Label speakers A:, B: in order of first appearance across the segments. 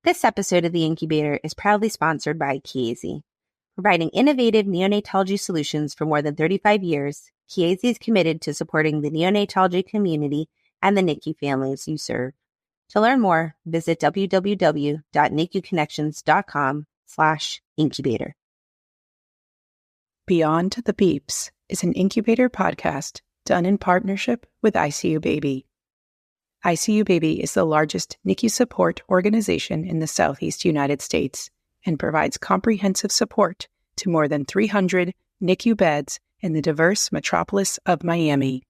A: This episode of The Incubator is proudly sponsored by Chiesi. Providing innovative neonatology solutions for more than 35 years, Chiesi is committed to supporting the neonatology community and the NICU families you serve. To learn more, visit www.nicuconnections.com/incubator.
B: Beyond the Beeps is an incubator podcast done in partnership with ICU Baby. ICU Baby is the largest NICU support organization in the Southeast United States and provides comprehensive support to more than 300 NICU beds in the diverse metropolis of Miami.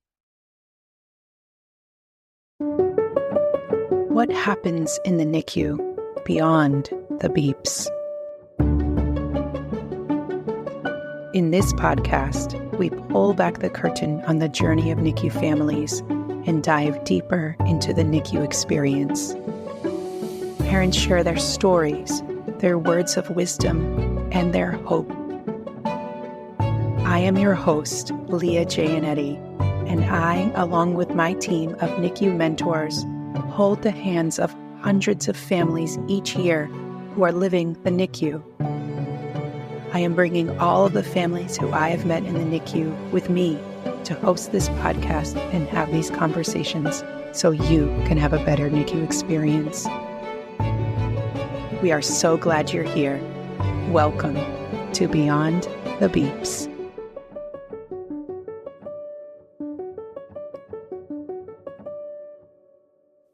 B: What happens in the NICU beyond the beeps? In this podcast, we pull back the curtain on the journey of NICU families and dive deeper into the NICU experience. Parents share their stories, their words of wisdom, and their hope. I am your host, Leah Gianetti, and I, along with my team of NICU mentors, hold the hands of hundreds of families each year who are living the NICU. I am bringing all of the families who I have met in the NICU with me to host this podcast and have these conversations so you can have a better NICU experience. We are so glad you're here. Welcome to Beyond the Beeps.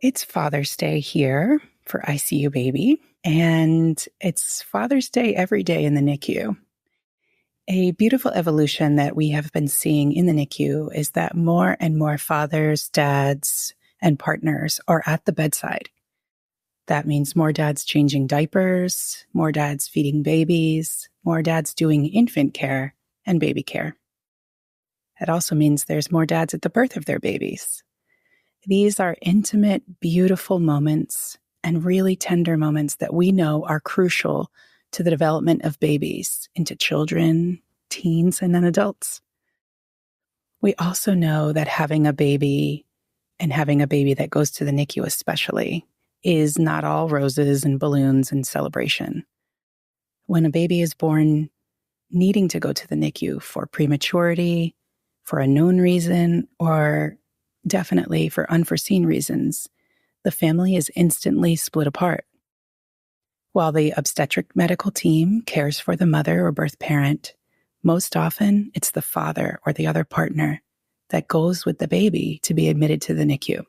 B: It's Father's Day here for ICU Baby, and it's Father's Day every day in the NICU. A beautiful evolution that we have been seeing in the NICU is that more and more fathers, dads, and partners are at the bedside. That means more dads changing diapers, more dads feeding babies, more dads doing infant care and baby care. It also means there's more dads at the birth of their babies. These are intimate, beautiful moments and really tender moments that we know are crucial to the development of babies into children, teens, and then adults. We also know that having a baby and having a baby that goes to the NICU especially is not all roses and balloons and celebration. When a baby is born needing to go to the NICU for prematurity, for a known reason, or definitely for unforeseen reasons, the family is instantly split apart. While the obstetric medical team cares for the mother or birth parent, most often it's the father or the other partner that goes with the baby to be admitted to the NICU.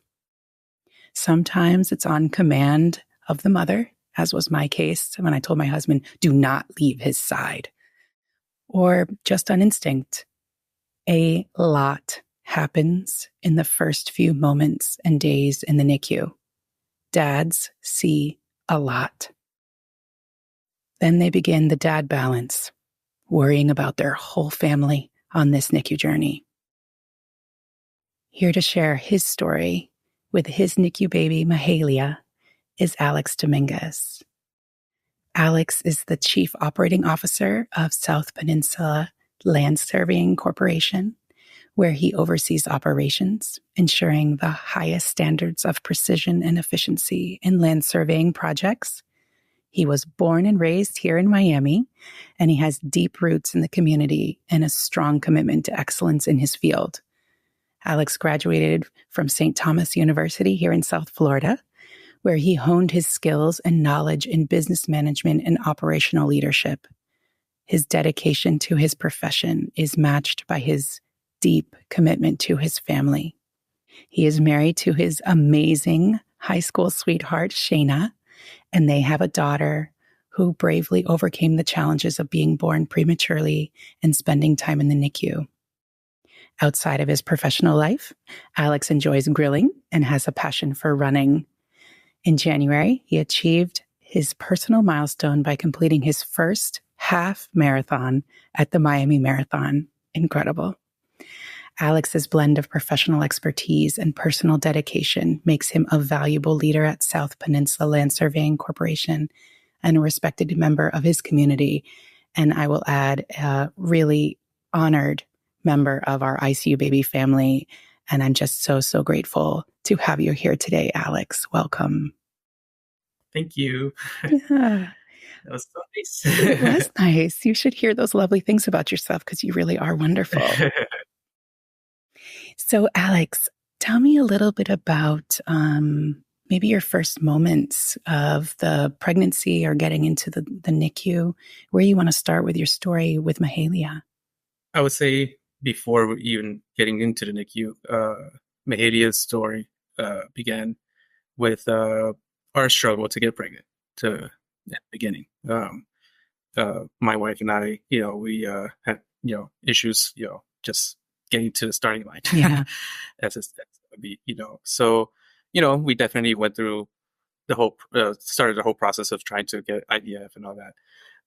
B: Sometimes it's on command of the mother, as was my case when I told my husband, do not leave his side. Or just on instinct. A lot happens in the first few moments and days in the NICU. Dads see a lot. Then they begin the dad balance, worrying about their whole family on this NICU journey. Here to share his story with his NICU baby, Mahalia, is Alex Dominguez. Alex is the Chief Operating Officer of South Peninsula Land Surveying Corporation, where he oversees operations, ensuring the highest standards of precision and efficiency in land surveying projects. He was born and raised here in Miami, and he has deep roots in the community and a strong commitment to excellence in his field. Alex graduated from St. Thomas University here in South Florida, where he honed his skills and knowledge in business management and operational leadership. His dedication to his profession is matched by his deep commitment to his family. He is married to his amazing high school sweetheart, Shayna, and they have a daughter who bravely overcame the challenges of being born prematurely and spending time in the NICU. Outside of his professional life, Alex enjoys grilling and has a passion for running. In January, he achieved his personal milestone by completing his first half marathon at the Miami Marathon. Incredible. Alex's blend of professional expertise and personal dedication makes him a valuable leader at South Peninsula Land Surveying Corporation and a respected member of his community. And I will add, a really honored member of our ICU Baby family. And I'm just so grateful to have you here today, Alex. Welcome.
C: Thank you.
B: Yeah,
C: That was so
B: it was
C: nice.
B: nice. You should hear those lovely things about yourself because you really are wonderful. So, Alex, tell me a little bit about maybe your first moments of the pregnancy or getting into the NICU, where you want to start with your story with Mahalia.
C: I would say before even getting into the NICU, Mahalia's story began with our struggle to get pregnant at the beginning. My wife and I, we had, issues, just getting to the starting line.
B: Yeah.
C: So, we definitely went through started the whole process of trying to get IVF and all that.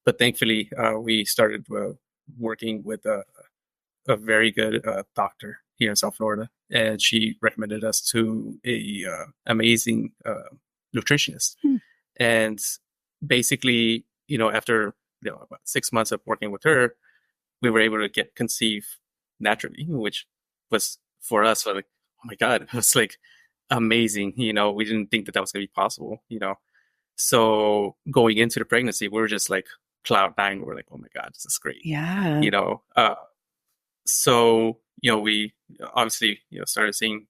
C: But thankfully, we started working with a very good doctor here in South Florida, and she recommended us to a amazing nutritionist. And basically, after about 6 months of working with her, we were able to conceive naturally, which was for us like, oh my God, it was like amazing. We didn't think that was going to be possible. So going into the pregnancy, we were just like cloud nine. We're like, oh my God, this is great.
B: Yeah.
C: So we obviously started seeing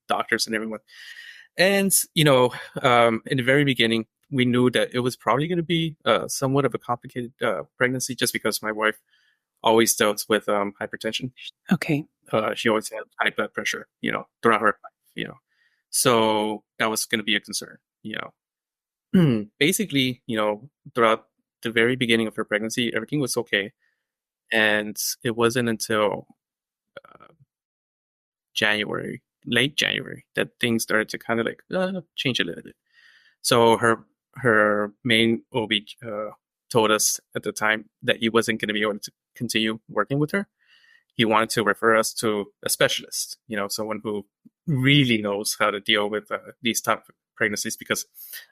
C: doctors and everyone, and in the very beginning, we knew that it was probably going to be somewhat of a complicated pregnancy, just because my wife always dealt with hypertension.
B: Okay.
C: She always had high blood pressure, throughout her life, so that was going to be a concern, Basically, throughout the very beginning of her pregnancy, everything was okay. And it wasn't until late January, that things started to kind of like change a little bit. So her main OB told us at the time that he wasn't going to be able to continue working with her. He wanted to refer us to a specialist, someone who really knows how to deal with these type of pregnancies, because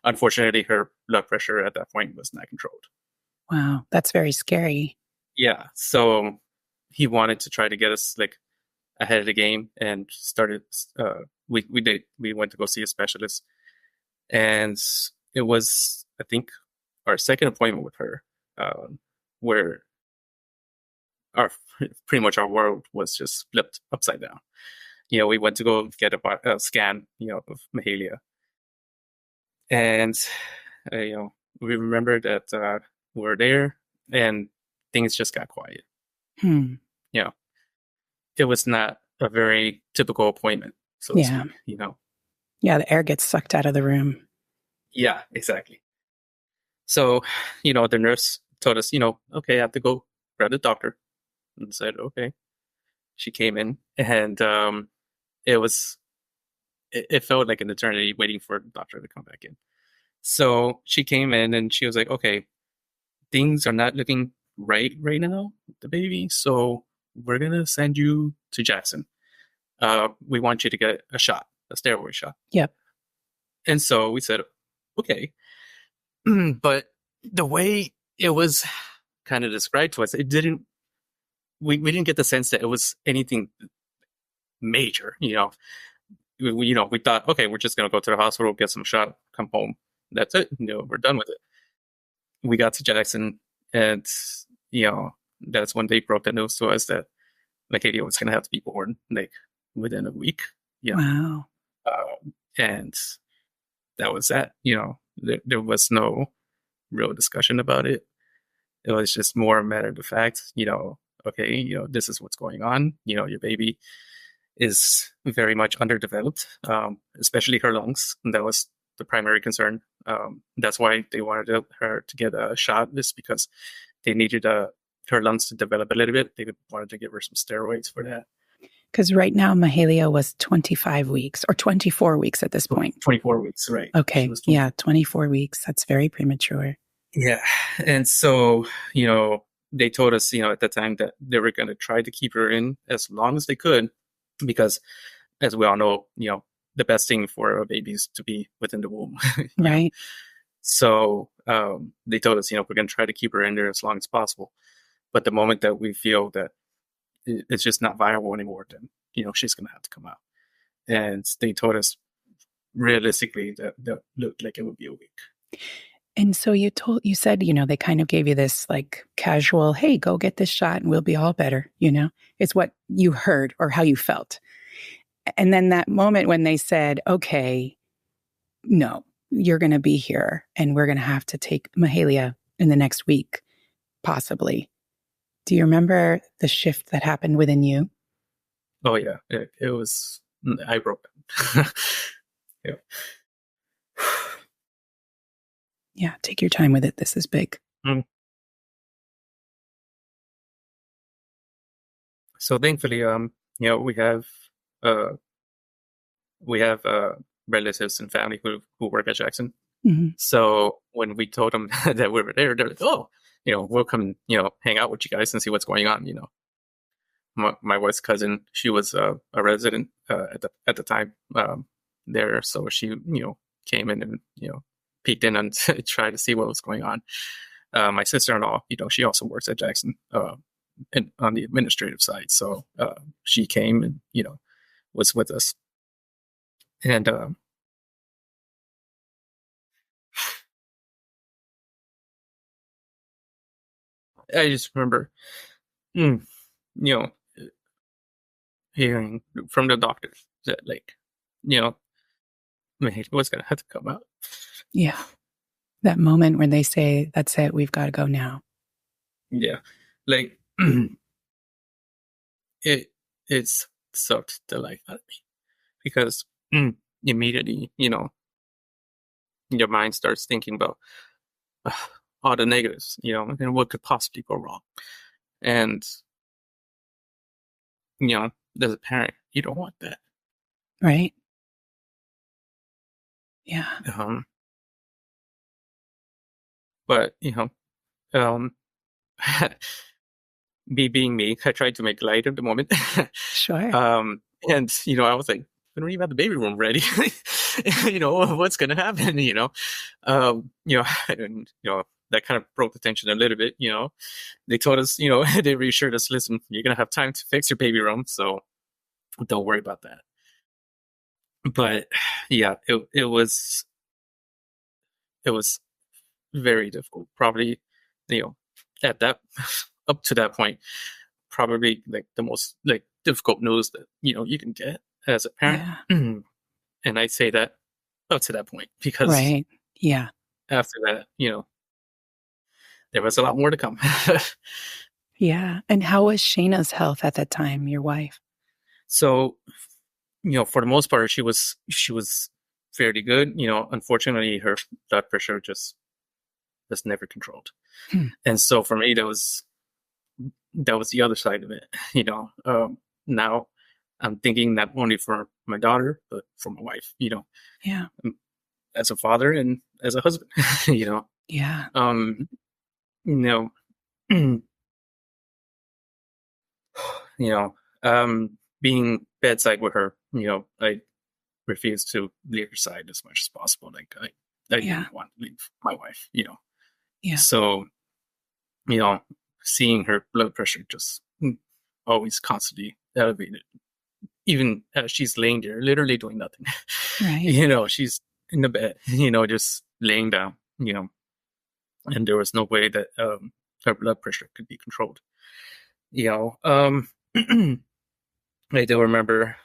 C: unfortunately her blood pressure at that point was not controlled.
B: Wow, that's very scary.
C: Yeah, so he wanted to try to get us like ahead of the game, and started. We went to go see a specialist, and it was, I think, our second appointment with her, where our pretty much our world was just flipped upside down. We went to go get a scan, of Mahalia, and we remember that we were there, and things just got quiet. It was not a very typical appointment, so to speak.
B: Yeah, the air gets sucked out of the room.
C: Yeah, exactly. So, the nurse told us, okay, I have to go grab the doctor, and said, okay. She came in, and it felt like an eternity waiting for the doctor to come back in. So she came in, and she was like, okay, things are not looking right now, the baby. So we're going to send you to Jackson. We want you to get a steroid shot.
B: Yep.
C: And so we said, okay. But the way it was kind of described to us, we didn't get the sense that it was anything major. We thought, okay, we're just going to go to the hospital, get some shot, come home. That's it. We're done with it. We got to Jackson, and, that's when they broke the news to us that Mahalia was going to have to be born like within a week.
B: Wow.
C: And that was that. There was no real discussion about it. It was just more a matter of the fact, okay, this is what's going on. Your baby is very much underdeveloped, especially her lungs. And that was the primary concern. That's why they wanted her to get a shot, is because they needed her lungs to develop a little bit. They wanted to give her some steroids for that.
B: Because right now, Mahalia was 25 weeks or 24 weeks at this point.
C: 24 weeks, right.
B: Okay. Yeah, 24 weeks. That's very premature.
C: Yeah. And so, they told us, at the time, that they were going to try to keep her in as long as they could, because, as we all know, the best thing for a baby is to be within the womb.
B: Right.
C: So they told us, we're going to try to keep her in there as long as possible. But the moment that we feel that it's just not viable anymore, then, she's going to have to come out. And they told us realistically, that looked like it would be a week.
B: And so you said, they kind of gave you this like casual, hey, go get this shot and we'll be all better, It's what you heard or how you felt. And then that moment when they said, okay, no, you're going to be here and we're going to have to take Mahalia in the next week, possibly. Do you remember the shift that happened within you?
C: Oh yeah, it was, I broke down. Yeah.
B: Yeah, take your time with it. This is big.
C: So thankfully, we have relatives and family who work at Jackson.
B: Mm-hmm.
C: So when we told them that we were there, they're like, "Oh, we'll come, hang out with you guys and see what's going on." My wife's cousin, she was a resident at the time there, so she came in and peeked in and tried to see what was going on. My sister-in-law, she also works at Jackson and on the administrative side, so she came and was with us, and I just remember, hearing from the doctors that Mahit was gonna have to come out.
B: Yeah. That moment when they say, that's it, we've got to go now.
C: Yeah. It's sucked the life out of me because immediately, your mind starts thinking about all the negatives, and what could possibly go wrong. And, as a parent, you don't want that.
B: Right. Yeah.
C: But, me being me, I tried to make light of the moment.
B: Sure.
C: And, I was like, we don't even have the baby room ready. What's going to happen, and, that kind of broke the tension a little bit, They told us, they reassured us, listen, you're going to have time to fix your baby room, so don't worry about that. But yeah, it was very difficult. Probably, at that, up to that point, probably like the most difficult news that, you can get as a parent.
B: Yeah.
C: And I say that up to that point because
B: right. Yeah.
C: after that, there was a lot more to come.
B: Yeah. And how was Shayna's health at that time, your wife?
C: So, for the most part, she was fairly good. Unfortunately, her blood pressure just was never controlled. And so for me, that was the other side of it. Now I'm thinking not only for my daughter, but for my wife,
B: Yeah.
C: as a father and as a husband,
B: Yeah.
C: Being bedside with her, I refused to leave her side as much as possible. Like I didn't want to leave my wife,
B: Yeah.
C: So, seeing her blood pressure just always constantly elevated, even as she's laying there, literally doing nothing.
B: Right.
C: She's in the bed, just laying down, and there was no way that her blood pressure could be controlled. I do remember,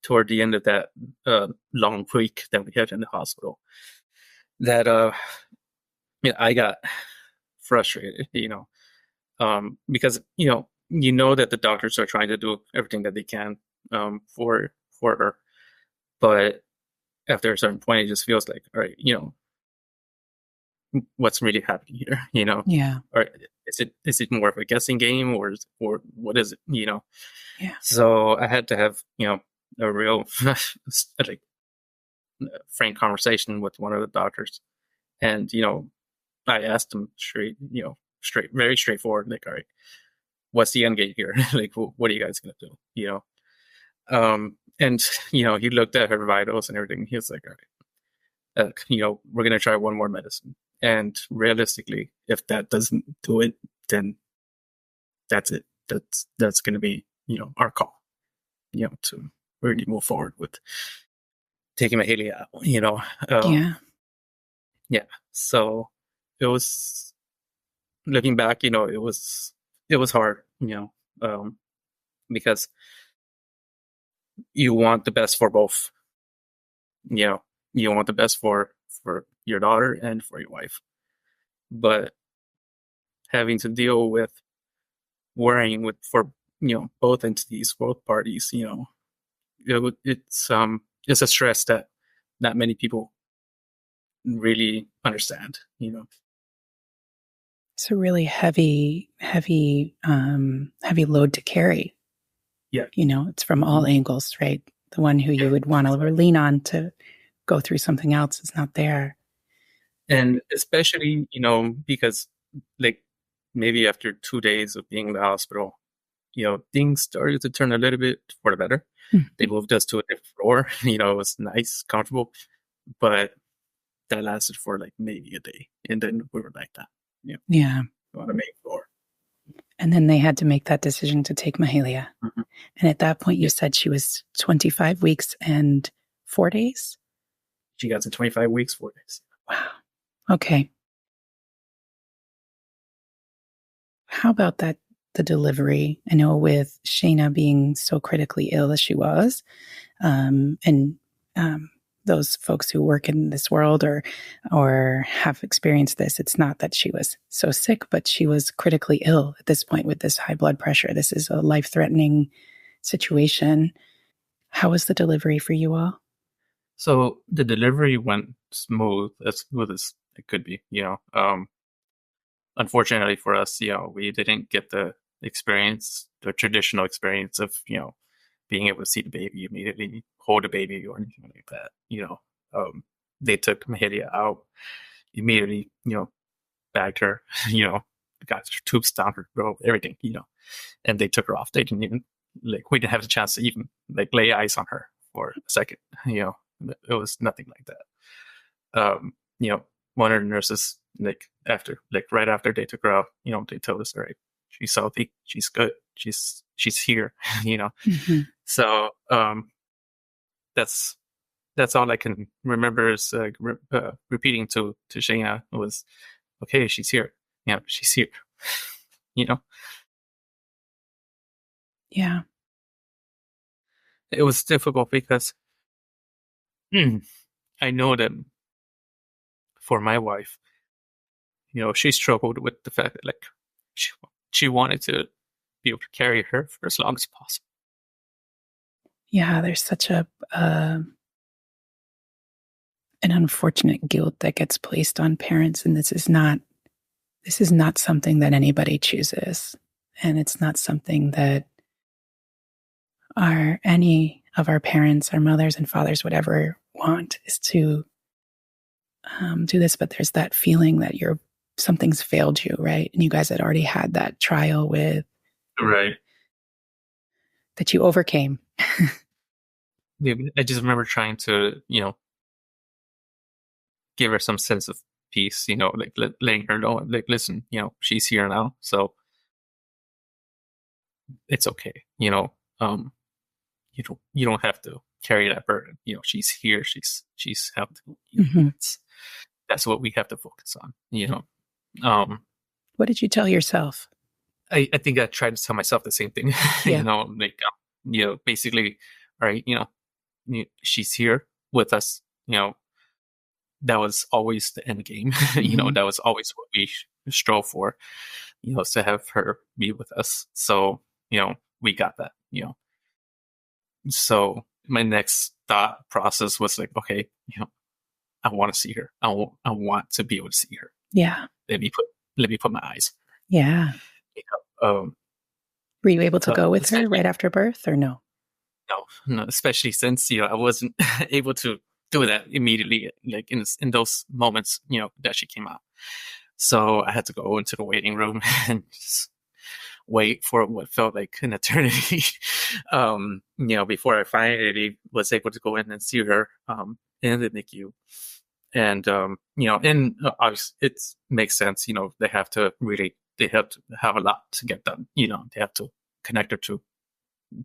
C: toward the end of that long week that we had in the hospital, that I got frustrated, because that the doctors are trying to do everything that they can for her, but after a certain point, it just feels like, all right, what's really happening here,
B: Yeah.
C: or is it more of a guessing game, or what is it,
B: Yeah.
C: So I had to have a real frank conversation with one of the doctors, and I asked him very straightforward, like, all right, what's the end game here? Like, what are you guys gonna do? And he looked at her vitals and everything. He was like, all right, we're gonna try one more medicine, and realistically, if that doesn't do it, then that's it. That's gonna be our call, to really move forward with. taking Mahalia out,
B: Yeah.
C: yeah. So it was, looking back, it was hard, because you want the best for both. You know, you want the best for your daughter and for your wife, but having to deal with worrying with for both entities, both parties, it's a stress that not many people really understand.
B: It's a really heavy load to carry.
C: Yeah.
B: It's from all angles, right? The one who you would want to lean on to go through something else is not there.
C: And especially, because like maybe after 2 days of being in the hospital, things started to turn a little bit for the better. They moved us to a different floor. It was nice, comfortable, but that lasted for like maybe a day. And then we were like that.
B: Yeah.
C: On the main floor.
B: And then they had to make that decision to take Mahalia.
C: Mm-hmm.
B: And at that point, you said she was 25 weeks and 4 days?
C: She got to 25 weeks, 4 days.
B: Wow. Okay. How about the delivery? I know with Shayna being so critically ill as she was, and those folks who work in this world or have experienced this, it's not that she was so sick, but she was critically ill at this point with this high blood pressure. This is a life-threatening situation. How was the delivery for you all?
C: So the delivery went smooth as it could be. Unfortunately for us, we didn't get the traditional experience of being able to see the baby immediately, hold the baby, or anything like that. They took Mahalia out immediately, bagged her, got tubes down her throat, everything, and they took her off. They didn't even we didn't have the chance to even lay eyes on her for a second. It was nothing like that. One of the nurses, right after they took her out, they told us, all right, she's healthy, she's good, she's here,
B: Mm-hmm.
C: So that's all I can remember is repeating to Shayna was, okay, she's here. She's here.
B: Yeah.
C: It was difficult because I know that for my wife, she struggled with the fact that she wanted to be able to carry her for as long as possible.
B: Yeah, there's such an unfortunate guilt that gets placed on parents, and this is not something that anybody chooses, and it's not something that any of our parents, our mothers and fathers would ever want, is to do this. But there's that feeling that something's failed you, right? And you guys had already had that trial with,
C: right,
B: that you overcame.
C: I just remember trying to, give her some sense of peace, letting her know, listen, she's here now, so it's okay. You don't have to carry that burden. She's here, she's healthy.
B: Mm-hmm.
C: That's what we have to focus on.
B: What did you tell yourself?
C: I think I tried to tell myself the same thing.
B: Yeah.
C: Basically, all right, she's here with us. That was always the end game.
B: Mm-hmm.
C: That was always what we strove for. To have her be with us. So we got that. So my next thought process was like, okay, I want to see her. I want to be able to see her.
B: Yeah.
C: Let me put my eyes.
B: Yeah. Were you able to go with her right after birth or no?
C: No, especially since, I wasn't able to do that immediately, like in those moments, that she came out. So I had to go into the waiting room and just wait for what felt like an eternity, before I finally was able to go in and see her, in the NICU. And, obviously it makes sense, they have to have a lot to get done. They have to connect her to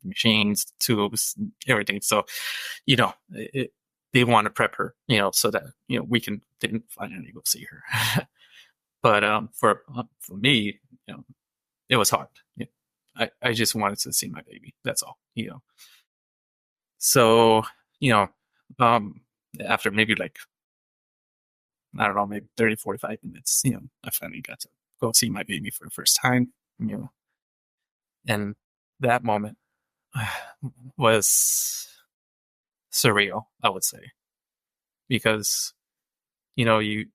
C: machines, tubes, everything. So, they want to prep her, so that, we didn't finally go see her. But for me, it was hard. I just wanted to see my baby. That's all. So, after maybe like, I don't know, maybe 30, 45 minutes, I finally got to go see my baby for the first time, and that moment was surreal, I would say, because, you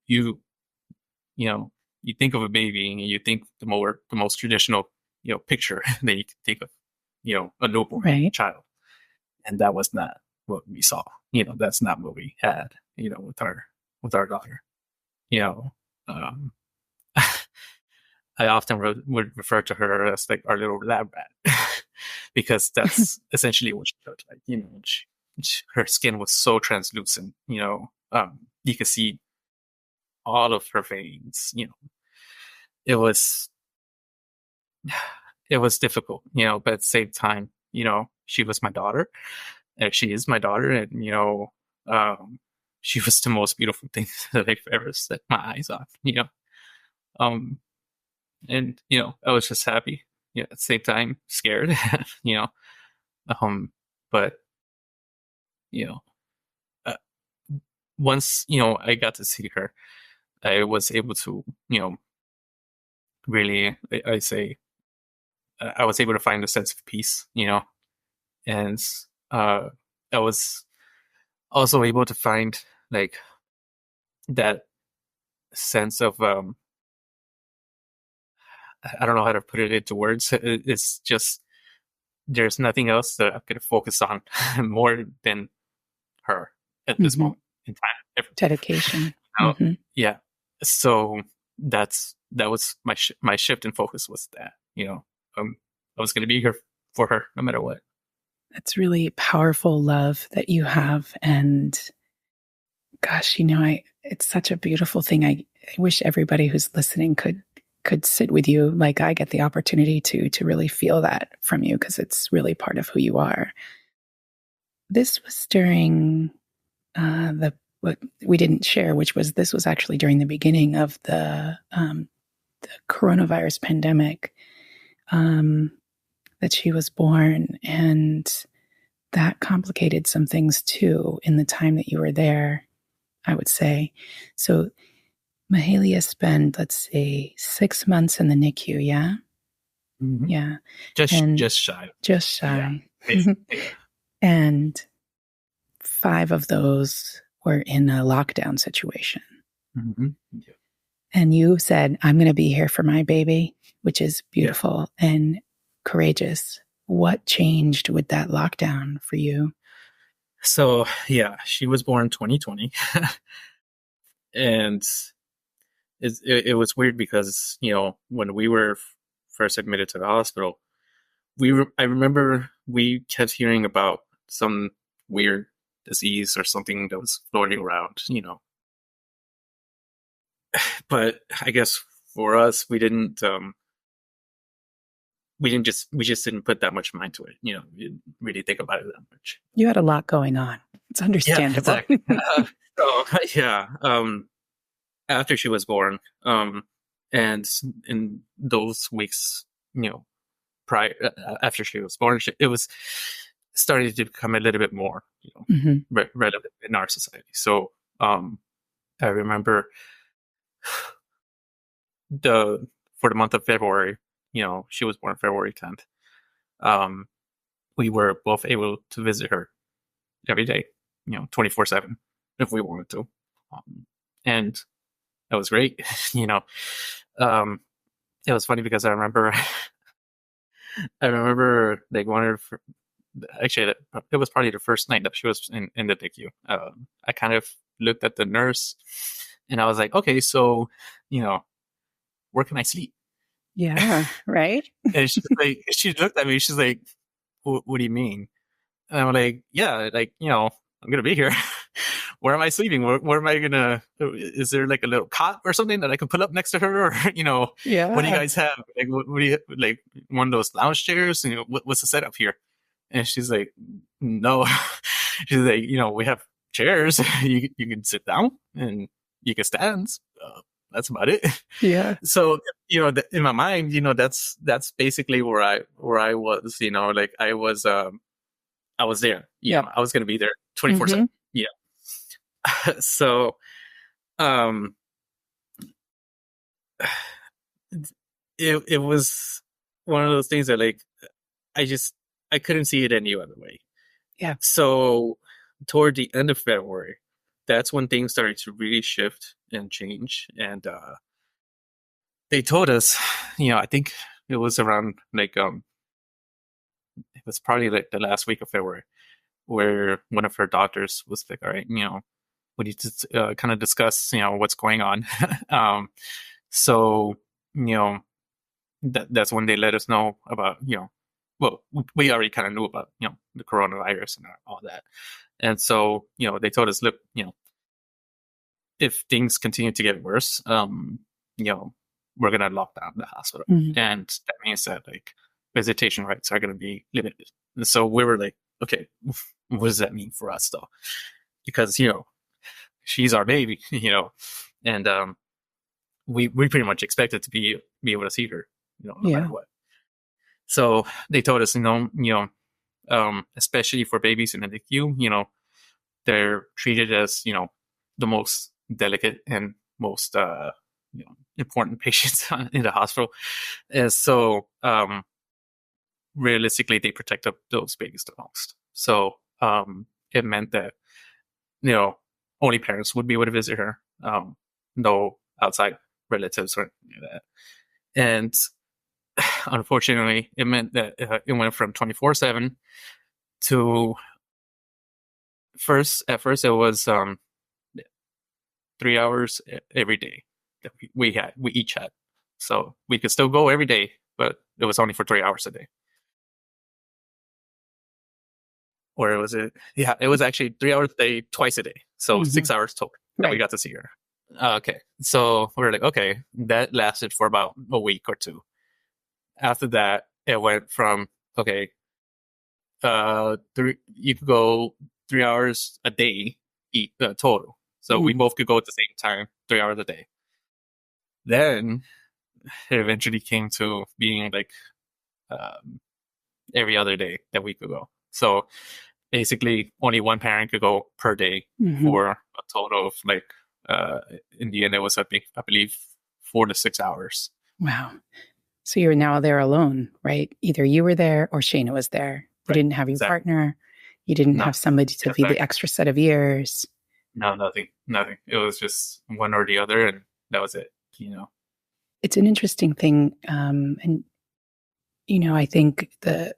C: think of a baby and you think the most traditional, picture that you can think of, a newborn child. And that was not what we saw. That's not what we had, with our daughter. Um, I often would refer to her as like our little lab rat, because that's essentially what she looked like. Her skin was so translucent. You could see all of her veins. It was difficult. But at the same time, she was my daughter. She is my daughter, and she was the most beautiful thing that I've ever set my eyes on. And I was just happy. At the same time, scared. But uh, once I got to see her, I was able to really, I say, I was able to find a sense of peace. And I was also able to find like that sense of I don't know how to put it into words. It's just, there's nothing else that I could focus on more than her at this moment in time.
B: Dedication.
C: Yeah. So that was my shift in focus was that, I was going to be here for her no matter what.
B: That's really powerful love that you have. And gosh, it's such a beautiful thing. I wish everybody who's listening could sit with you like I get the opportunity to really feel that from you, because it's really part of who you are. This was during what we didn't share, this was actually during the beginning of the coronavirus pandemic, that she was born, and that complicated some things too in the time that you were there, I would say. So Mahalia spent, let's say, 6 months in the NICU, yeah?
C: Mm-hmm.
B: Yeah.
C: Just shy.
B: Just shy. Yeah. And 5 of those were in a lockdown situation.
C: Mm-hmm. Yeah.
B: And you said, I'm going to be here for my baby, which is beautiful and courageous. What changed with that lockdown for you?
C: So, she was born 2020. And it was weird because, when we were first admitted to the hospital, I remember we kept hearing about some weird disease or something that was floating around, But I guess for us, we just didn't put that much mind to it. We didn't really think about it that much.
B: You had a lot going on. It's understandable.
C: Yeah, exactly. After she was born, and in those weeks, prior after she was born, it was starting to become a little bit more, relevant in our society. So, I remember for the month of February, she was born February 10th. We were both able to visit her every day, 24/7 if we wanted to. And that was great. It was funny because I remember like actually it was probably the first night that she was in the NICU. I kind of looked at the nurse and I was like, okay, so, where can I sleep?
B: Yeah, right.
C: And she looked at me, she's like, what do you mean? And I'm like, yeah, like, I'm going to be here. Where am I sleeping? Where am I going to, is there like a little cot or something that I can put up next to her? Or, what do you guys have? Like, what do you, like one of those lounge chairs? What's the setup here? And she's like, no. She's like, we have chairs. You can sit down and you can stand. That's about it.
B: Yeah.
C: So, in my mind, that's basically where I was, like I was there. I was going to be there 24/7. Yeah. So, um, it was one of those things that like, I couldn't see it any other way.
B: Yeah.
C: So toward the end of February, that's when things started to really shift and change. And they told us, I think it was around like it was probably like the last week of February, where one of her doctors was like, all right, we need to kind of discuss, what's going on. So, that's when they let us know about, well, we already kind of knew about, the coronavirus and all that. And so, they told us, look, if things continue to get worse, we're going to lock down the hospital.
B: Mm-hmm.
C: And that means that like visitation rights are going to be limited. And so we were like, okay, what does that mean for us though? Because, she's our baby, and we pretty much expected to be able to see her, no matter what. So they told us, especially for babies in the NICU, they're treated as, the most delicate and most, important patients in the hospital. And so, realistically, they protect those babies the most. So, it meant that, only parents would be able to visit her. No outside relatives or anything like that. And unfortunately, it meant that it went from 24/7 to at first it was 3 hours every day that we each had. So we could still go every day, but it was only for 3 hours a day. Or was it? Yeah, it was actually 3 hours a day, twice a day. So 6 hours total that we got to see her. Okay. So we were like, okay, that lasted for about a week or two. After that, it went from, okay, you could go 3 hours a day total. So we both could go at the same time, 3 hours a day. Then it eventually came to being like every other day that we could go. So basically only one parent could go per day for a total of like, in the end, it was, I believe 4 to 6 hours.
B: Wow. So you're now there alone, right? Either you were there or Shayna was there. You didn't have your partner. You didn't have somebody to be the extra set of ears.
C: No, nothing. It was just one or the other, and that was it.
B: It's an interesting thing, and I think the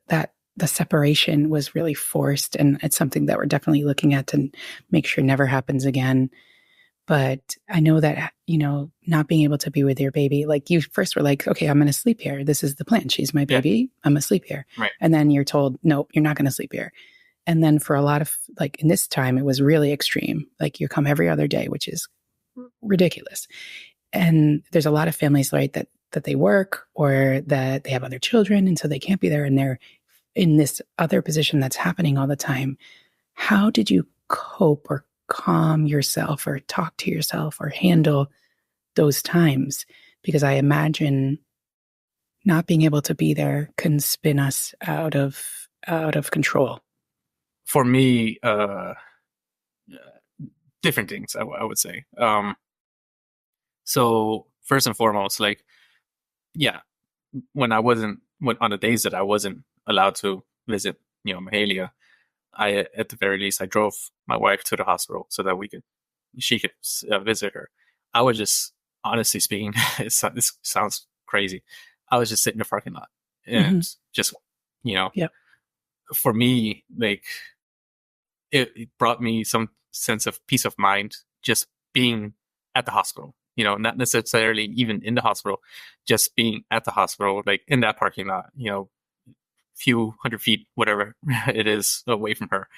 B: separation was really forced, and it's something that we're definitely looking at to make sure never happens again. But I know that, not being able to be with your baby, like you first were like, okay, I'm going to sleep here. This is the plan. She's my baby. Yeah. I'm going to sleep here.
C: Right.
B: And then you're told, nope, you're not going to sleep here. And then for a lot of, like in this time, it was really extreme. Like you come every other day, which is ridiculous. And there's a lot of families, right, that they work or that they have other children. And so they can't be there. And they're in this other position that's happening all the time. How did you cope or calm yourself or talk to yourself or handle those times? Because I imagine not being able to be there can spin us out of control.
C: For me, different things, I would say. So first and foremost, like, yeah, on the days that I wasn't allowed to visit, Mahalia, at the very least, I drove my wife to the hospital so that she could visit her. I was just, honestly speaking, it sounds crazy. I was just sitting in the parking lot and just, for me, like, it brought me some sense of peace of mind just being at the hospital, not necessarily even in the hospital, just being at the hospital, like in that parking lot, few hundred feet, whatever it is away from her,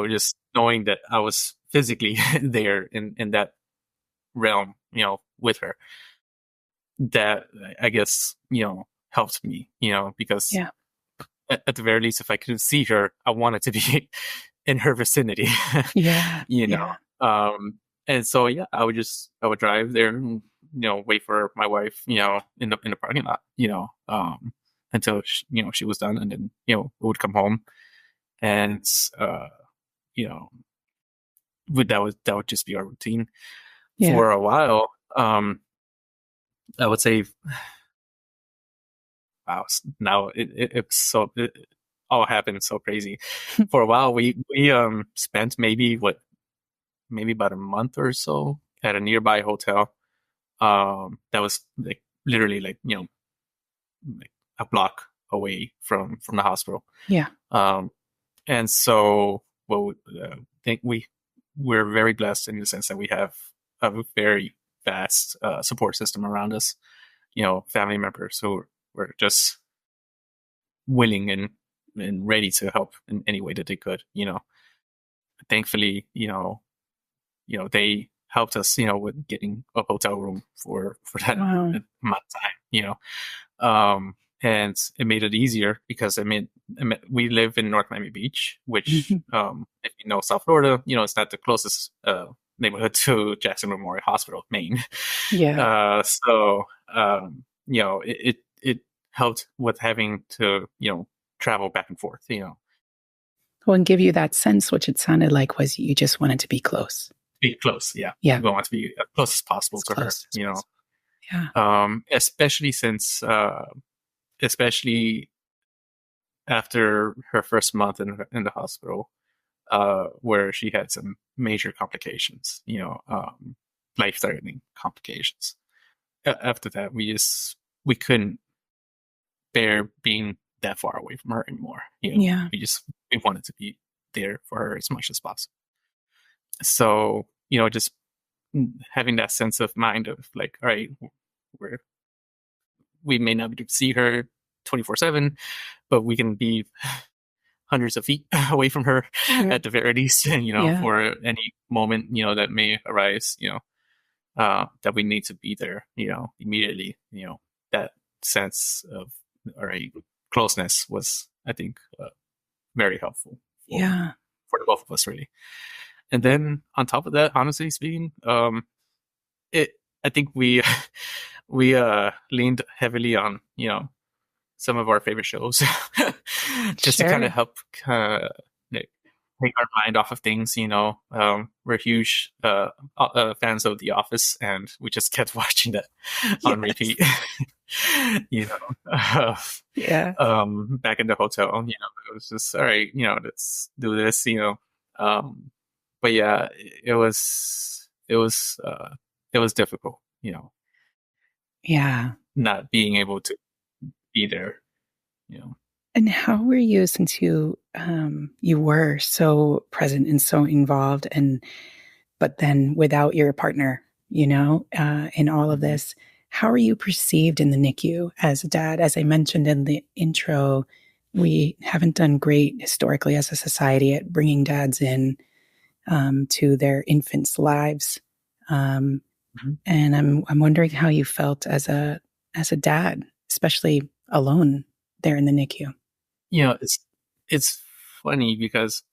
C: just knowing that I was physically there in that realm, with her, that I guess, helped me, because at the very least, if I couldn't see her, I wanted to be in her vicinity,
B: Yeah.
C: you know.
B: Yeah.
C: And so yeah, I would drive there and wait for my wife, in the parking lot, until she was done, and then we would come home, and uh, you know, that would just be our routine
B: Yeah.
C: for a while. I would say, wow, now it all happened so crazy. For a while, we spent maybe about a month or so at a nearby hotel. That was like literally like a block away from the hospital.
B: Yeah.
C: Um, and so, well, I think we're very blessed in the sense that we have a very vast support system around us. Family members who were just willing and ready to help in any way that they could. Thankfully, they helped us, with getting a hotel room for that
B: Wow.
C: amount of time. And it made it easier because we live in North Miami Beach, which, if you know South Florida, it's not the closest neighborhood to Jackson Memorial Hospital, Maine.
B: Yeah.
C: So it helped with having to travel back and forth.
B: Well, and give you that sense, which it sounded like was you just wanted to be close.
C: Be close, yeah.
B: Yeah.
C: We want to be as close as possible to her.
B: Yeah.
C: Especially since especially after her first month in the hospital, where she had some major complications, life-threatening complications. After that, we couldn't bear being that far away from her anymore.
B: Yeah.
C: We wanted to be there for her as much as possible. So, just having that sense of mind of like, all right, we may not be able to see her 24/7, but we can be hundreds of feet away from her at the very least,
B: Yeah.
C: for any moment, that may arise, that we need to be there, immediately, that sense of, all right, closeness was, I think, very helpful
B: Yeah.
C: for the both of us, really. And then on top of that, honestly speaking, I think we we leaned heavily on some of our favorite shows just to kind of help like, take our mind off of things. We're huge fans of The Office, and we just kept watching that on repeat.
B: Yeah.
C: Back in the hotel, it was just all right. Let's do this. But yeah, it was difficult.
B: Yeah.
C: Not being able to be there.
B: And how were you, since you were so present and so involved, but then without your partner, in all of this, how are you perceived in the NICU as a dad? As I mentioned in the intro, we haven't done great historically as a society at bringing dads in to their infants' lives, and I'm wondering how you felt as a dad, especially alone there in the NICU.
C: It's funny because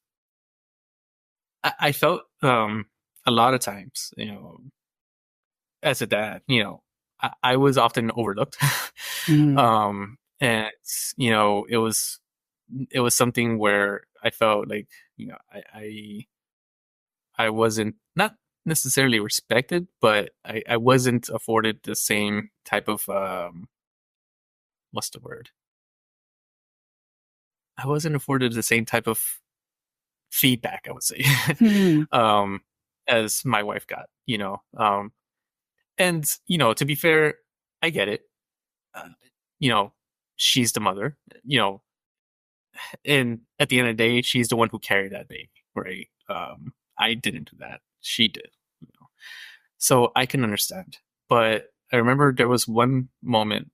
C: I felt a lot of times, as a dad, I was often overlooked. And it was something where I felt like, I wasn't, not necessarily respected, but I wasn't afforded the same type of what's the word? I wasn't afforded the same type of feedback, I would say, as my wife got, and, to be fair, I get it. She's the mother, and at the end of the day, she's the one who carried that baby, right? I didn't do that. She did, so I can understand. But I remember there was one moment,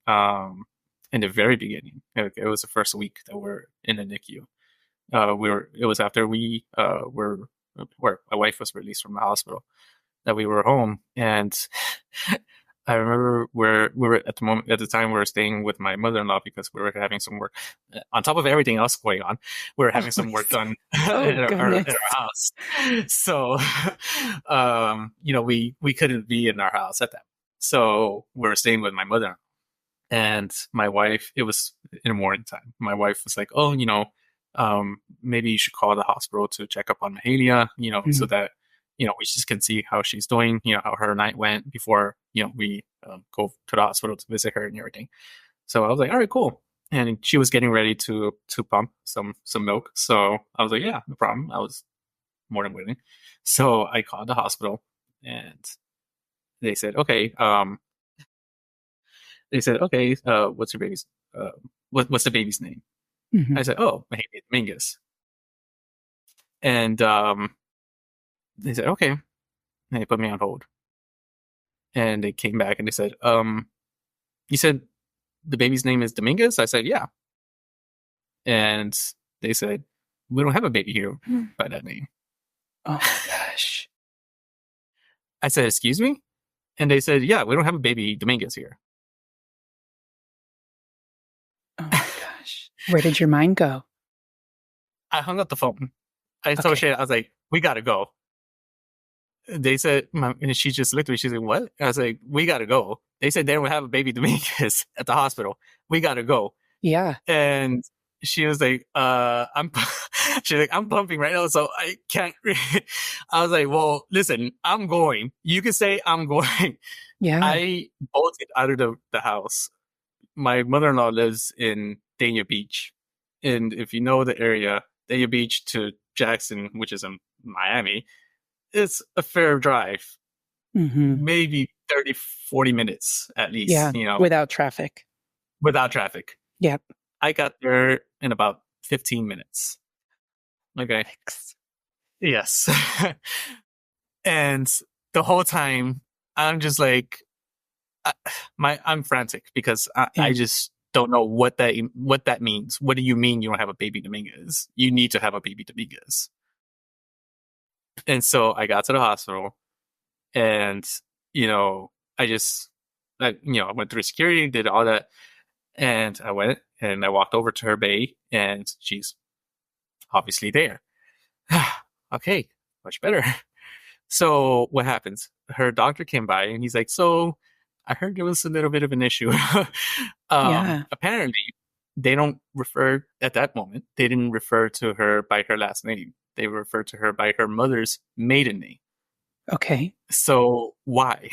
C: in the very beginning, it was the first week that we're in the NICU. It was after we where my wife was released from the hospital, that we were home, and I remember we were at the time we were staying with my mother-in-law because we were having some work on top of everything else going on. We were having some work done
B: Oh,
C: in
B: goodness.
C: our house. So, we couldn't be in our house at that. So we were staying with my mother and my wife. It was in the morning time. My wife was like, "Oh, maybe you should call the hospital to check up on Mahalia, so that we just can see how she's doing, how her night went before, we go to the hospital to visit her and everything." So I was like, all right, cool. And she was getting ready to pump some milk. So I was like, yeah, no problem. I was more than willing. So I called the hospital and they said, okay, what's your baby's, what's the baby's name?
B: Mm-hmm.
C: I said, oh, Mahalia Dominguez. And they said, okay. And they put me on hold. And they came back and they said, you said the baby's name is Dominguez? I said, yeah. And they said, we don't have a baby here by that name.
B: Oh my gosh.
C: I said, excuse me? And they said, yeah, we don't have a baby Dominguez here.
B: Oh my gosh. Where did your mind go?
C: I hung up the phone. I told Shannon, I was like, we got to go. They said, and she just looked at me. She's like, what? I was like, we got to go. They said they don't have a baby Dominguez at the hospital. We got to go.
B: Yeah.
C: And she was like, she's like, I'm pumping right now, so I can't. I was like, well, listen, I'm going. You can say I'm going.
B: Yeah.
C: I bolted out of the house. My mother-in-law lives in Dania Beach. And if you know the area, Dania Beach to Jackson, which is in Miami, it's a fair drive.
B: Mm-hmm.
C: Maybe 30, 40 minutes at least.
B: Yeah. Without traffic.
C: Without traffic.
B: Yep.
C: I got there in about 15 minutes. Okay.
B: Thanks.
C: Yes. And the whole time I'm just like, I'm frantic because I just don't know what that means. What do you mean you don't have a baby Dominguez? You need to have a baby Dominguez. And so I got to the hospital and, I went through security, did all that. And I went and I walked over to her bay and she's obviously there. Okay, much better. So what happens? Her doctor came by and he's like, so I heard there was a little bit of an issue. Apparently, they don't refer at that moment. They didn't refer to her by her last name. They referred to her by her mother's maiden name.
B: Okay.
C: So why?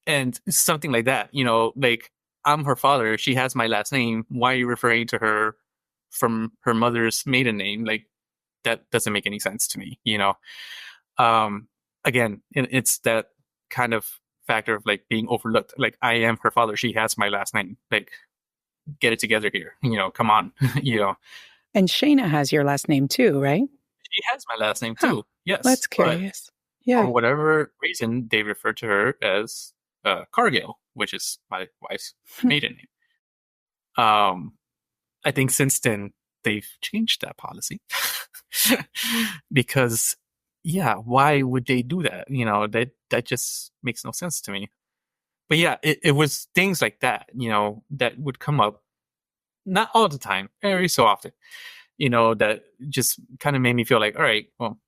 C: And something like that, like I'm her father. She has my last name. Why are you referring to her from her mother's maiden name? Like that doesn't make any sense to me, Again, it's that kind of factor of like being overlooked. Like I am her father. She has my last name. Like get it together here. Come on.
B: And Shayna has your last name too, right?
C: She has my last name too. Yes.
B: That's curious. Yeah.
C: For whatever reason, they refer to her as Cargill, which is my wife's maiden name. I think since then they've changed that policy because, why would they do that? That just makes no sense to me. But yeah, it was things like that, that would come up, not all the time, very so often, that just kind of made me feel like, all right, well,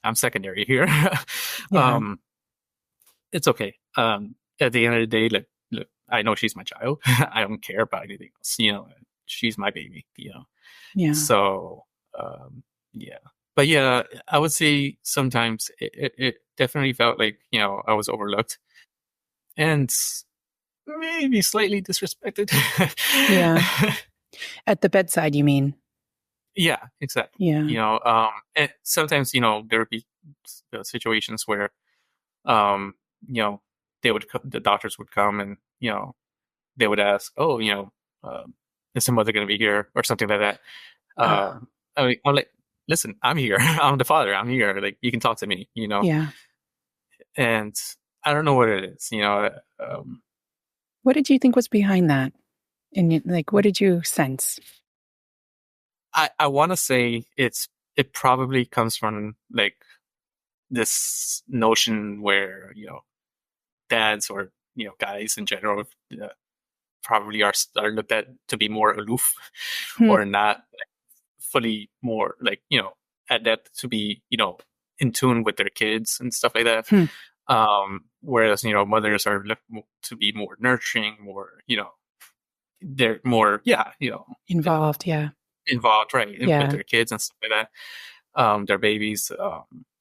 C: I'm secondary here. It's okay. At the end of the day, look, I know she's my child. I don't care about anything else. She's my baby.
B: Yeah.
C: So, But yeah, I would say sometimes it definitely felt like I was overlooked and maybe slightly disrespected.
B: Yeah. At the bedside, you mean?
C: Yeah, exactly.
B: Yeah.
C: And sometimes there would be situations where the doctors would come and they would ask, oh, is some mother going to be here or something like that. I'm like, listen, I'm here. I'm the father. I'm here. Like you can talk to me.
B: Yeah.
C: And I don't know what it is.
B: What did you think was behind that? And what did you sense?
C: I want to say it probably comes from like this notion where, dads or, guys in general probably are looked at to be more aloof or not fully more like, adept to be, in tune with their kids and stuff like that. Whereas, mothers are looked to be more nurturing, more, they're more,
B: Involved,
C: involved, right, with their kids and stuff like that, their babies.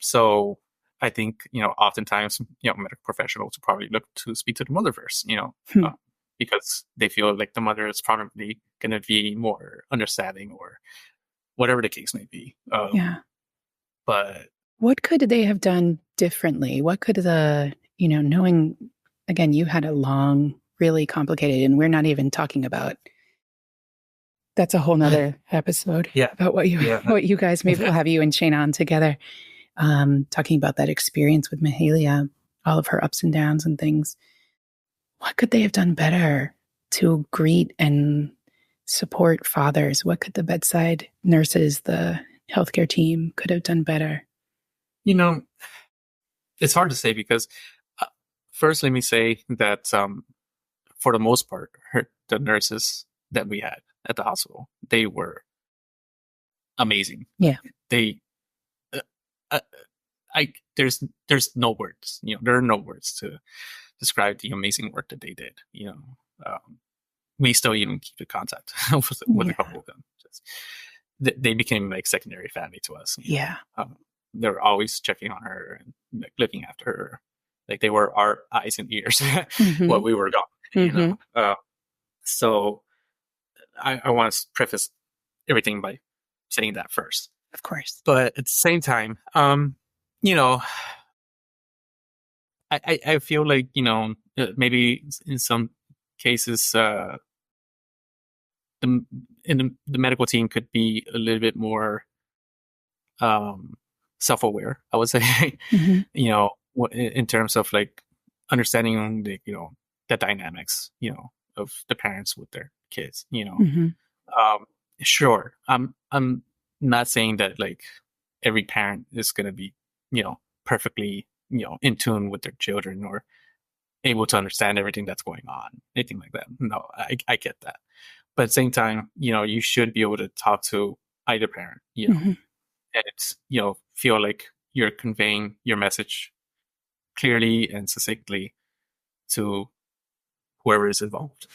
C: So I think, oftentimes, medical professionals probably look to speak to the mother first, because they feel like the mother is probably going to be more understanding or whatever the case may be. But
B: what could they have done differently? What could knowing, again, you had a long, really complicated, and we're not even talking about, that's a whole nother episode about what you guys, maybe we'll have you and Shane on together, talking about that experience with Mahalia, all of her ups and downs and things. What could they have done better to greet and support fathers? What could the bedside nurses, the healthcare team could have done better?
C: It's hard to say because first, let me say that for the most part, the nurses that we had at the hospital, they were amazing.
B: Yeah.
C: They, there's no words, there are no words to describe the amazing work that they did. We still even keep in contact with a couple of them. They became like secondary family to us. They were always checking on her and like looking after her. Like they were our eyes and ears while we were gone. So I want to preface everything by saying that first.
B: Of course.
C: But at the same time, I feel like, maybe in some cases, the medical team could be a little bit more self-aware, I would say, in terms of like understanding the dynamics, of the parents with their kids, sure. I'm not saying that like every parent is going to be, perfectly, in tune with their children or able to understand everything that's going on, anything like that. No, I get that. But at the same time, you should be able to talk to either parent, and it's, feel like you're conveying your message clearly and succinctly to whoever is involved,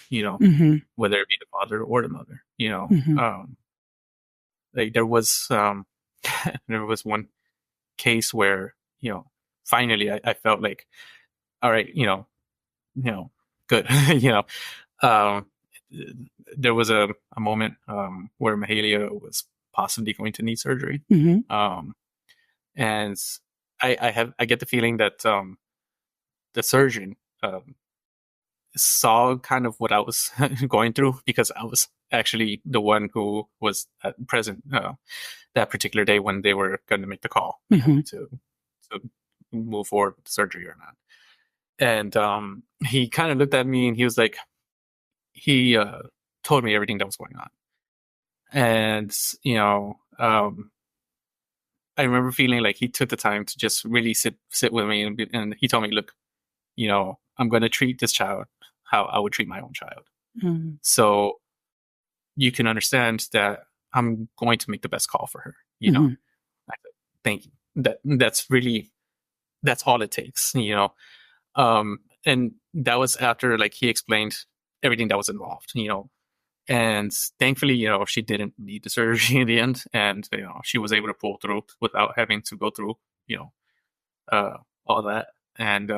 C: whether it be the father or the mother, like there was one case where, finally I felt like, all right, good, there was a moment where Mahalia was possibly going to need surgery, and I get the feeling that the surgeon saw kind of what I was going through, because I was actually the one who was present that particular day when they were going to make the call to move forward with the surgery or not. And he kind of looked at me and he was like, he told me everything that was going on. And, I remember feeling like he took the time to just really sit with me, and he told me, look, I'm going to treat this child how I would treat my own child. So you can understand that I'm going to make the best call for her. I said, thank you. That's all it takes, and that was after like he explained everything that was involved, and thankfully, she didn't need the surgery in the end, and she was able to pull through without having to go through, all that. And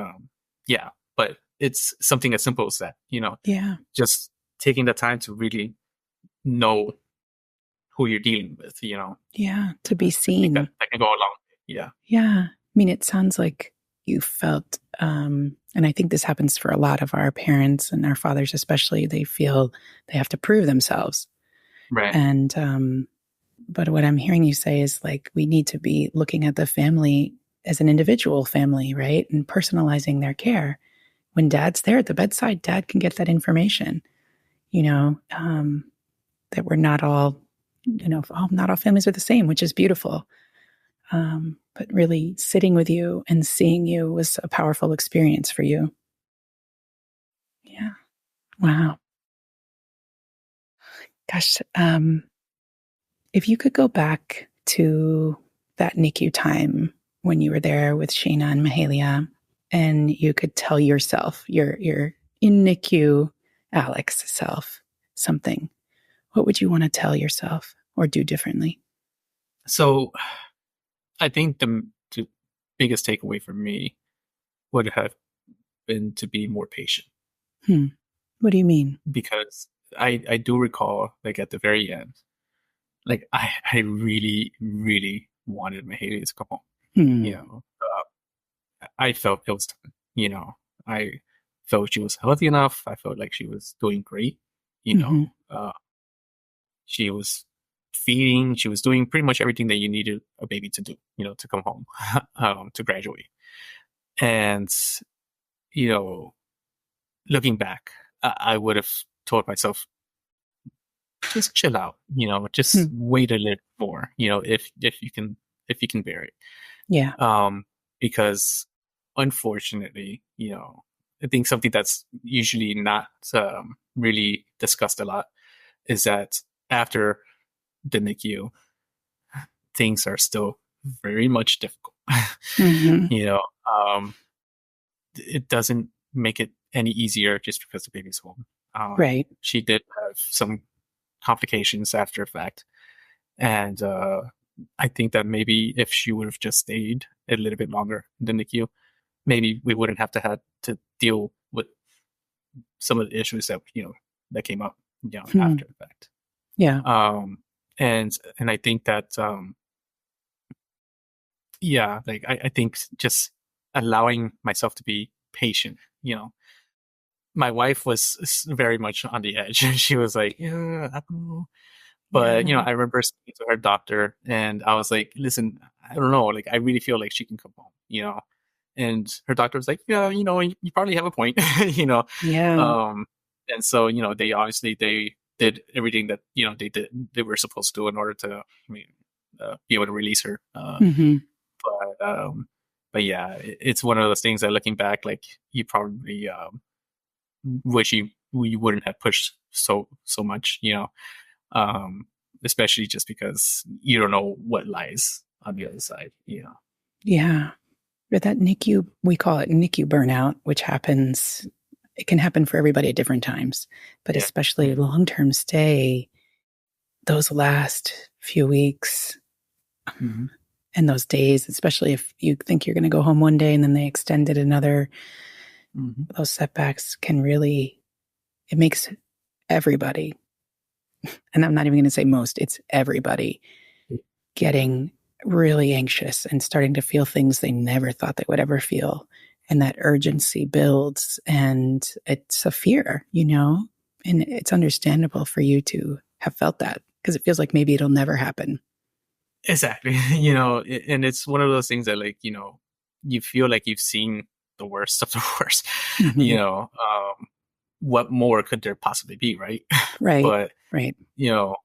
C: but it's something as simple as that, just taking the time to really know who you're dealing with,
B: to be seen.
C: That can go along.
B: I mean, it sounds like you felt, and I think this happens for a lot of our parents and our fathers especially, they feel they have to prove themselves.
C: Right.
B: And, but what I'm hearing you say is like, we need to be looking at the family as an individual family, right? And personalizing their care. When dad's there at the bedside, dad can get that information, that we're not all, not all families are the same, which is beautiful. But really sitting with you and seeing you was a powerful experience for you. Yeah. Wow. Gosh. If you could go back to that NICU time when you were there with Sheena and Mahalia, and you could tell yourself, your in NICU Alex self, something, what would you want to tell yourself or do differently?
C: So I think the biggest takeaway for me would have been to be more patient.
B: What do you mean?
C: Because I do recall, like, at the very end, like, I really, really wanted Mahalia to come home. You know, I felt it was time. You know, I felt she was healthy enough. I felt like she was doing great. You know, she was feeding. She was doing pretty much everything that you needed a baby to do. You know, to come home, to graduate. And you know, looking back, I would have told myself, just chill out. You know, just wait a little more. You know, if you can bear it.
B: Yeah.
C: Because unfortunately, you know, I think something that's usually not really discussed a lot is that after the NICU, things are still very much difficult. You know, it doesn't make it any easier just because the baby's home.
B: Right.
C: She did have some complications after effect. And I think that maybe if she would have just stayed a little bit longer in the NICU, maybe we wouldn't have to have to deal with some of the issues that, you know, that came up, you know, after the fact.
B: Yeah.
C: And I think that, yeah, like I think just allowing myself to be patient, you know. My wife was very much on the edge. She was like, yeah, I don't know. But, you know, I remember speaking to her doctor and I was like, listen, I don't know. Like, I really feel like she can come home, you know? And her doctor was like, yeah, you know, you probably have a point, you know?
B: Yeah.
C: And so, you know, they obviously, they did everything that, you know, they were supposed to do in order to, I mean, be able to release her. But yeah, it's one of those things that looking back, like, you probably, wish you wouldn't have pushed so much, you know? Especially just because you don't know what lies on the other side, you know.
B: Yeah. But that NICU, we call it NICU burnout, which happens, it can happen for everybody at different times, but especially long-term stay, those last few weeks and those days, especially if you think you're going to go home one day and then they extend it another, those setbacks can really, it makes everybody, and I'm not even going to say most, it's everybody getting really anxious and starting to feel things they never thought they would ever feel. And that urgency builds and it's a fear, you know, and it's understandable for you to have felt that because it feels like maybe it'll never happen.
C: Exactly. You know, and it's one of those things that, like, you know, you feel like you've seen the worst of the worst, you know, what more could there possibly be? Right.
B: Right.
C: But,
B: right.
C: you know,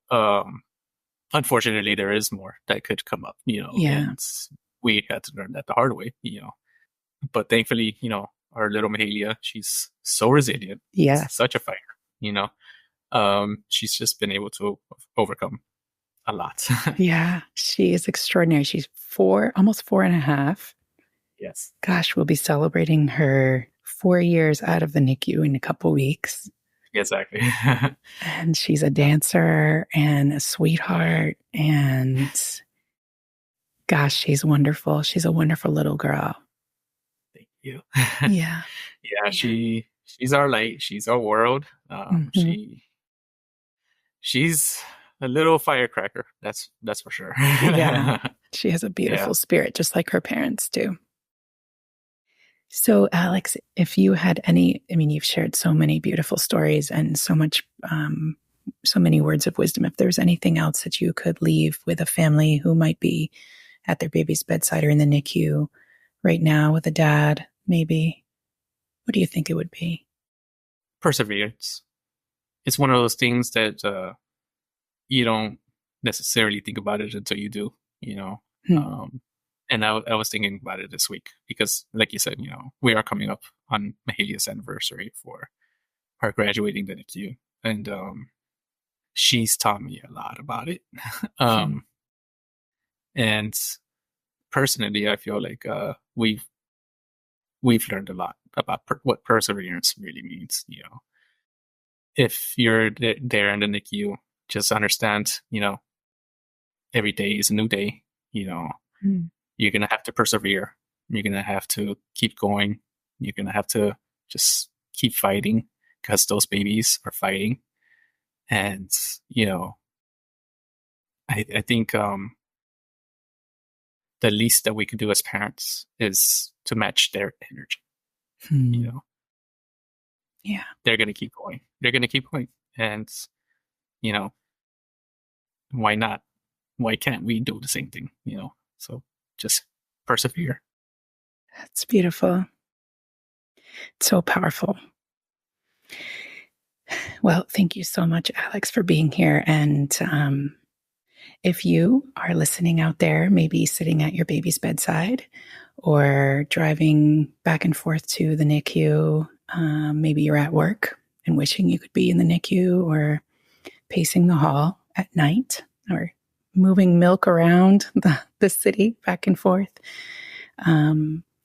C: unfortunately there is more that could come up, you know, and we had to learn that the hard way, you know, but thankfully, you know, our little Mahalia, she's so resilient.
B: Yeah.
C: Such a fighter, you know. She's just been able to overcome a lot.
B: Yeah, she is extraordinary. She's almost 4.5.
C: Yes.
B: Gosh, we'll be celebrating her 4 years out of the NICU in a couple weeks.
C: Exactly.
B: And she's a dancer and a sweetheart. And gosh, she's wonderful. She's a wonderful little girl.
C: Thank you.
B: Yeah.
C: Yeah, she's our light. She's our world. She's a little firecracker. That's for sure.
B: Yeah. She has a beautiful spirit, just like her parents do. So, Alex, if you had any, I mean, you've shared so many beautiful stories and so much, so many words of wisdom. If there's anything else that you could leave with a family who might be at their baby's bedside or in the NICU right now with a dad, maybe, what do you think it would be?
C: Perseverance. It's one of those things that you don't necessarily think about it until you do, you know. And I was thinking about it this week because, like you said, we are coming up on Mahalia's anniversary for her graduating the NICU, and she's taught me a lot about it. And personally, I feel like we've learned a lot about what perseverance really means. If you're there in the NICU, just understand, every day is a new day. You're gonna have to persevere. You're gonna have to keep going. You're gonna have to just keep fighting because those babies are fighting. And I think the least that we can do as parents is to match their energy.
B: Yeah,
C: they're gonna keep going. They're gonna keep going, and why not? Why can't we do the same thing? So just persevere.
B: that's beautiful. It's so powerful. Well, thank you so much, Alex, for being here. And if you are listening out there, maybe sitting at your baby's bedside or driving back and forth to the NICU, maybe you're at work and wishing you could be in the NICU, or pacing the hall at night, or moving milk around the city back and forth.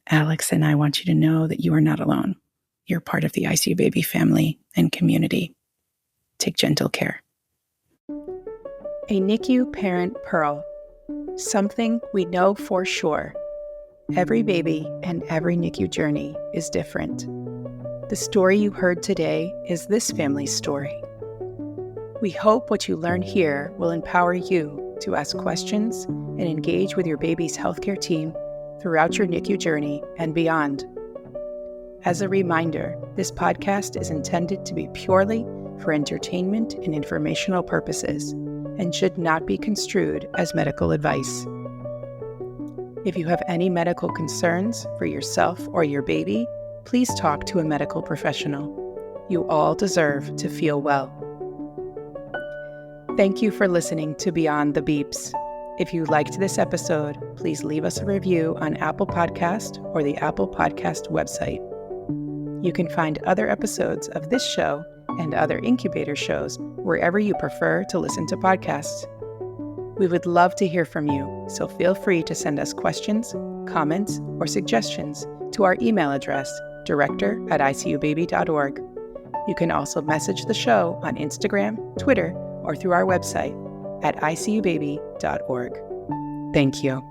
B: Alex and I want you to know that you are not alone. You're part of the ICU Baby family and community. Take gentle care. A NICU parent pearl. Something we know for sure. Every baby and every NICU journey is different. The story you heard today is this family's story. We hope what you learn here will empower you to ask questions and engage with your baby's healthcare team throughout your NICU journey and beyond. As a reminder, this podcast is intended to be purely for entertainment and informational purposes and should not be construed as medical advice. If you have any medical concerns for yourself or your baby, please talk to a medical professional. You all deserve to feel well. Thank you for listening to Beyond the Beeps. If you liked this episode, please leave us a review on Apple Podcast or the Apple Podcast website. You can find other episodes of this show and other incubator shows wherever you prefer to listen to podcasts. We would love to hear from you, so feel free to send us questions, comments, or suggestions to our email address, director@icubaby.org. You can also message the show on Instagram, Twitter, or through our website at icubaby.org. Thank you.